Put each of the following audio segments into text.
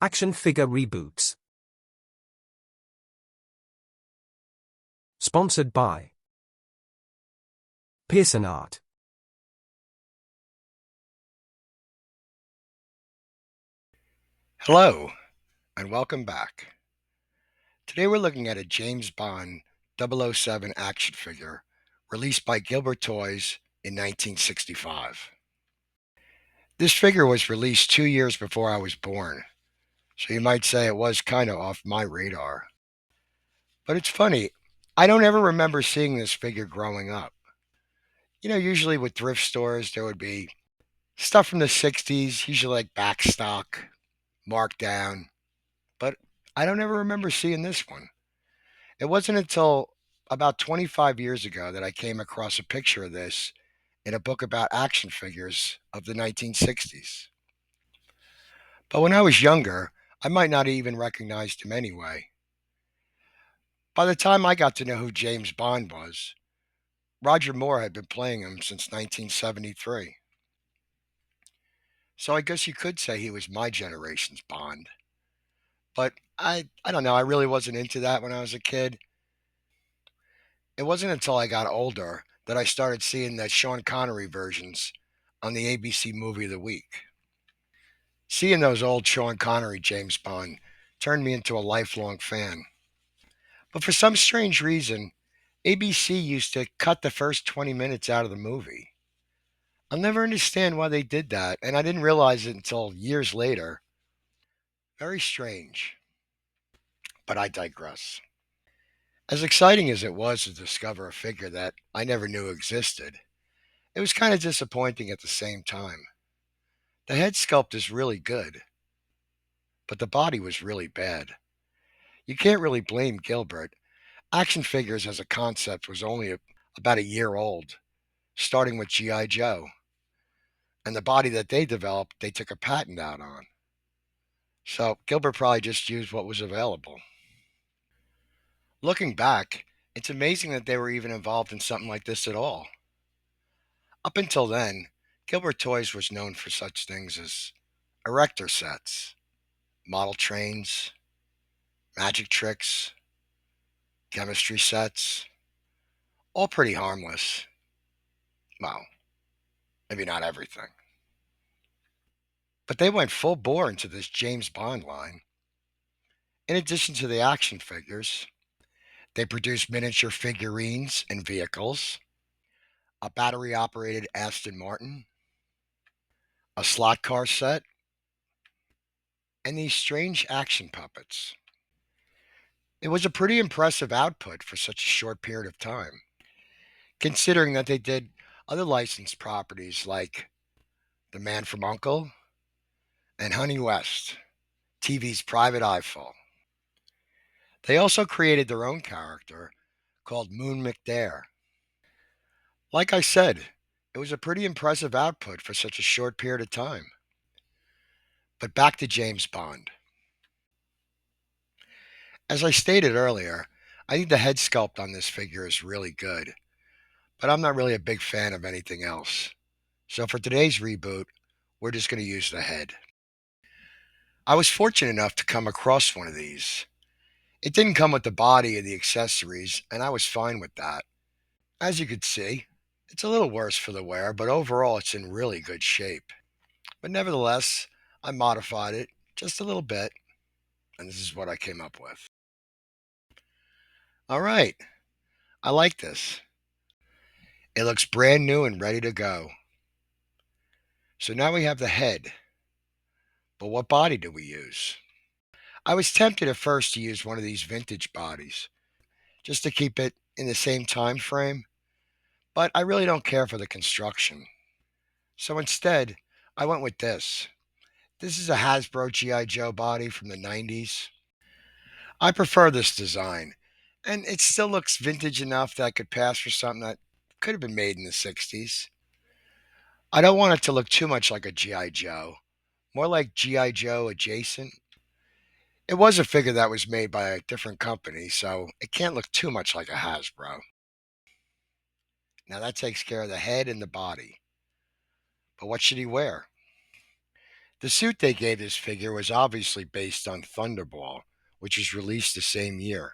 Action figure reboots. Sponsored by Pearson Art. Hello, and welcome back. Today we're looking at a James Bond 007 action figure released by Gilbert Toys in 1965. This figure was released 2 years before I was born, so you might say it was kind of off my radar. But it's funny, I don't ever remember seeing this figure growing up. Usually with thrift stores, there would be stuff from the 60s, usually like back stock, marked down, but I don't ever remember seeing this one. It wasn't until about 25 years ago that I came across a picture of this in a book about action figures of the 1960s. But when I was younger, I might not have even recognized him anyway. By the time I got to know who James Bond was, Roger Moore had been playing him since 1973. So I guess you could say he was my generation's Bond. But I don't know, I really wasn't into that when I was a kid. It wasn't until I got older that I started seeing the Sean Connery versions on the ABC Movie of the Week. Seeing those old Sean Connery James Bond turned me into a lifelong fan. But for some strange reason, ABC used to cut the first 20 minutes out of the movie. I'll never understand why they did that, and I didn't realize it until years later. Very strange, but I digress. As exciting as it was to discover a figure that I never knew existed, it was kind of disappointing at the same time. The head sculpt is really good, but the body was really bad. You can't really blame Gilbert. Action figures as a concept was only about a year old, starting with G.I. Joe, and the body that they developed, they took a patent out on. So Gilbert probably just used what was available. Looking back, it's amazing that they were even involved in something like this at all. Up until then, Gilbert Toys was known for such things as erector sets, model trains, magic tricks, chemistry sets, all pretty harmless. Well, maybe not everything. But they went full bore into this James Bond line. In addition to the action figures, they produced miniature figurines and vehicles, a battery operated Aston Martin, a slot car set, and these strange action puppets. It was a pretty impressive output for such a short period of time, considering that they did other licensed properties like The Man from Uncle and Honey West, TV's private eyeful. They also created their own character called Moon McDare. Like I said, it was a pretty impressive output for such a short period of time. But back to James Bond. As I stated earlier, I think the head sculpt on this figure is really good, but I'm not really a big fan of anything else. So for today's reboot, we're just going to use the head. I was fortunate enough to come across one of these. It didn't come with the body and the accessories, and I was fine with that. As you could see, it's a little worse for the wear, but overall it's in really good shape. But nevertheless, I modified it just a little bit, and this is what I came up with. All right, I like this. It looks brand new and ready to go. So now we have the head, but what body do we use? I was tempted at first to use one of these vintage bodies, just to keep it in the same time frame, but I really don't care for the construction. So instead, I went with this. This is a Hasbro G.I. Joe body from the 90s. I prefer this design, and it still looks vintage enough that I could pass for something that could have been made in the 60s. I don't want it to look too much like a G.I. Joe, more like G.I. Joe adjacent. It was a figure that was made by a different company, so it can't look too much like a Hasbro. Now that takes care of the head and the body. But what should he wear? The suit they gave this figure was obviously based on Thunderball, which was released the same year.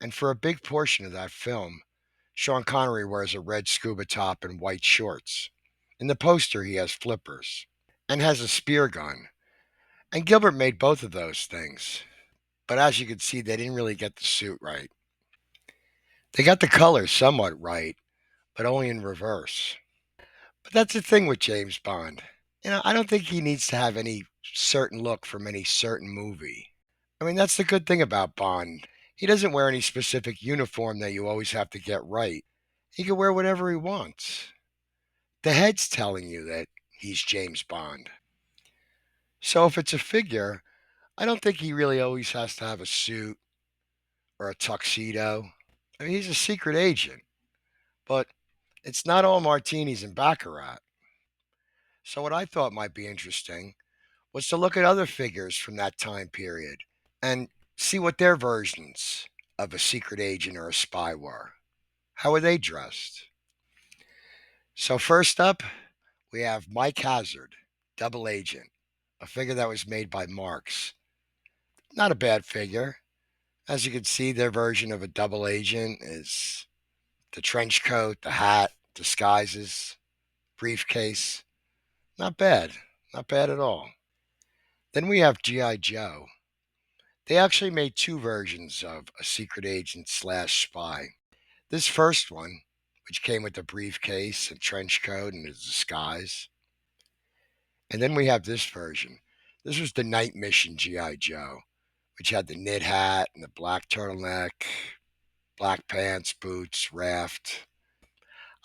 And for a big portion of that film, Sean Connery wears a red scuba top and white shorts. In the poster, he has flippers and has a spear gun. And Gilbert made both of those things. But as you can see, they didn't really get the suit right. They got the colors somewhat right, but only in reverse. But that's the thing with James Bond. I don't think he needs to have any certain look from any certain movie. I mean, that's the good thing about Bond. He doesn't wear any specific uniform that you always have to get right. He can wear whatever he wants. The head's telling you that he's James Bond. So if it's a figure, I don't think he really always has to have a suit or a tuxedo. I mean, he's a secret agent, but it's not all martinis and baccarat. So what I thought might be interesting was to look at other figures from that time period and see what their versions of a secret agent or a spy were. How were they dressed? So first up, we have Mike Hazard, double agent, a figure that was made by Marks. Not a bad figure. As you can see, their version of a double agent is the trench coat, the hat, disguises, briefcase. Not bad. Not bad at all. Then we have G.I. Joe. They actually made two versions of a secret agent slash spy. This first one, which came with the briefcase and trench coat and a disguise. And then we have this version. This was the night mission G.I. Joe, which had the knit hat and the black turtleneck, black pants, boots, raft.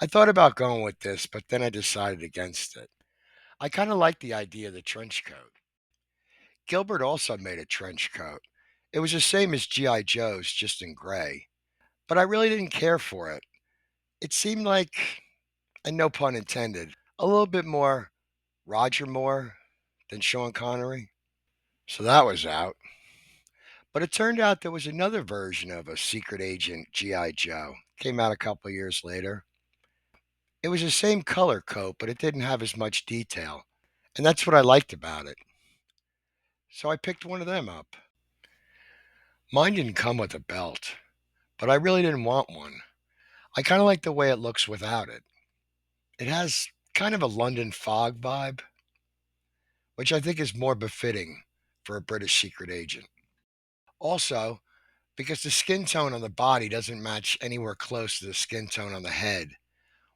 I thought about going with this, but then I decided against it. I kind of like the idea of the trench coat. Gilbert also made a trench coat. It was the same as G.I. Joe's, just in gray, but I really didn't care for it. It seemed like, and no pun intended, a little bit more Roger Moore than Sean Connery. So that was out. But it turned out there was another version of a secret agent G.I. Joe. Came out a couple of years later. It was the same color coat, but it didn't have as much detail. And that's what I liked about it. So I picked one of them up. Mine didn't come with a belt, but I really didn't want one. I kind of like the way it looks without it. It has kind of a London fog vibe, which I think is more befitting for a British secret agent. Also, because the skin tone on the body doesn't match anywhere close to the skin tone on the head,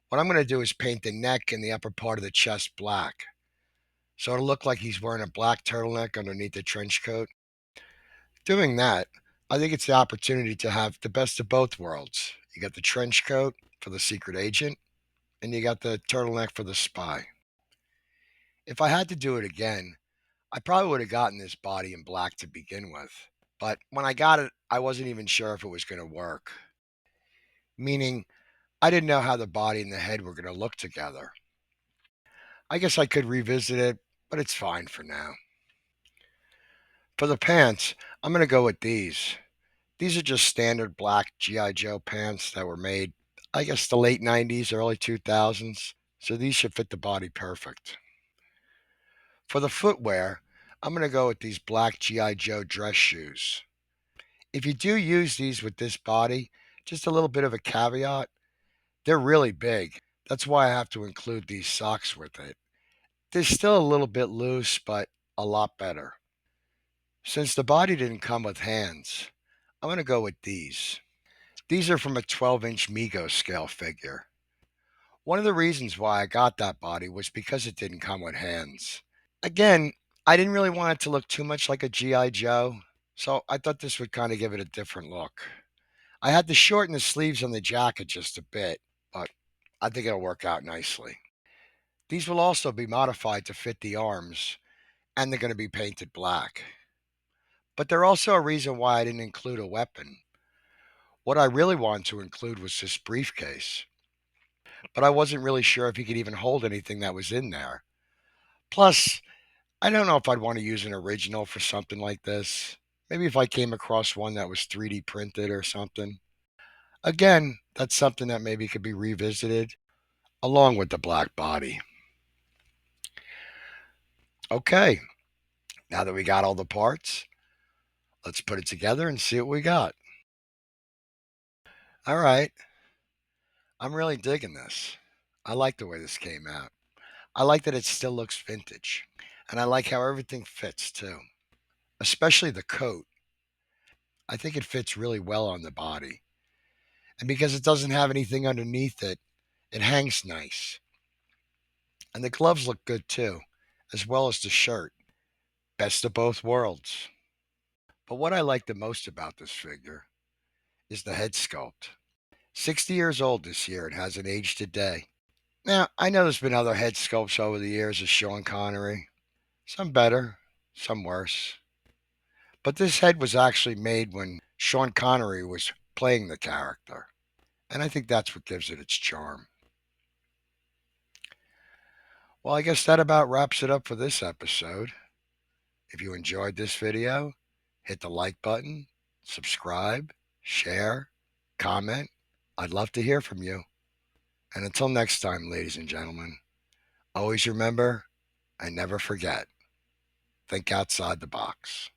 what I'm going to do is paint the neck and the upper part of the chest black. So it'll look like he's wearing a black turtleneck underneath the trench coat. Doing that, I think it's the opportunity to have the best of both worlds. You got the trench coat for the secret agent, and you got the turtleneck for the spy. If I had to do it again, I probably would have gotten this body in black to begin with. But when I got it, I wasn't even sure if it was going to work. Meaning, I didn't know how the body and the head were going to look together. I guess I could revisit it, but it's fine for now. For the pants, I'm going to go with these. These are just standard black G.I. Joe pants that were made, I guess, the late 90s, early 2000s. So these should fit the body perfect. For the footwear, I'm going to go with these black G.I. Joe dress shoes. If you do use these with this body, just a little bit of a caveat, they're really big. That's why I have to include these socks with it. They're still a little bit loose, but a lot better. Since the body didn't come with hands, I'm going to go with these. These are from a 12-inch Mego scale figure. One of the reasons why I got that body was because it didn't come with hands. Again, I didn't really want it to look too much like a G.I. Joe, so I thought this would kind of give it a different look. I had to shorten the sleeves on the jacket just a bit, but I think it'll work out nicely. These will also be modified to fit the arms, and they're going to be painted black. But they're also a reason why I didn't include a weapon. What I really wanted to include was this briefcase, but I wasn't really sure if he could even hold anything that was in there. Plus, I don't know if I'd want to use an original for something like this. Maybe if I came across one that was 3D printed or something. Again, that's something that maybe could be revisited along with the black body. Okay, now that we got all the parts, let's put it together and see what we got. All right, I'm really digging this. I like the way this came out. I like that it still looks vintage. And I like how everything fits too, especially the coat. I think it fits really well on the body. And because it doesn't have anything underneath it, it hangs nice. And the gloves look good too, as well as the shirt. Best of both worlds. But what I like the most about this figure is the head sculpt. 60 years old this year and hasn't aged a day. Now, I know there's been other head sculpts over the years of Sean Connery. Some better, some worse. But this head was actually made when Sean Connery was playing the character. And I think that's what gives it its charm. Well, I guess that about wraps it up for this episode. If you enjoyed this video, hit the like button, subscribe, share, comment. I'd love to hear from you. And until next time, ladies and gentlemen, always remember and never forget, think outside the box.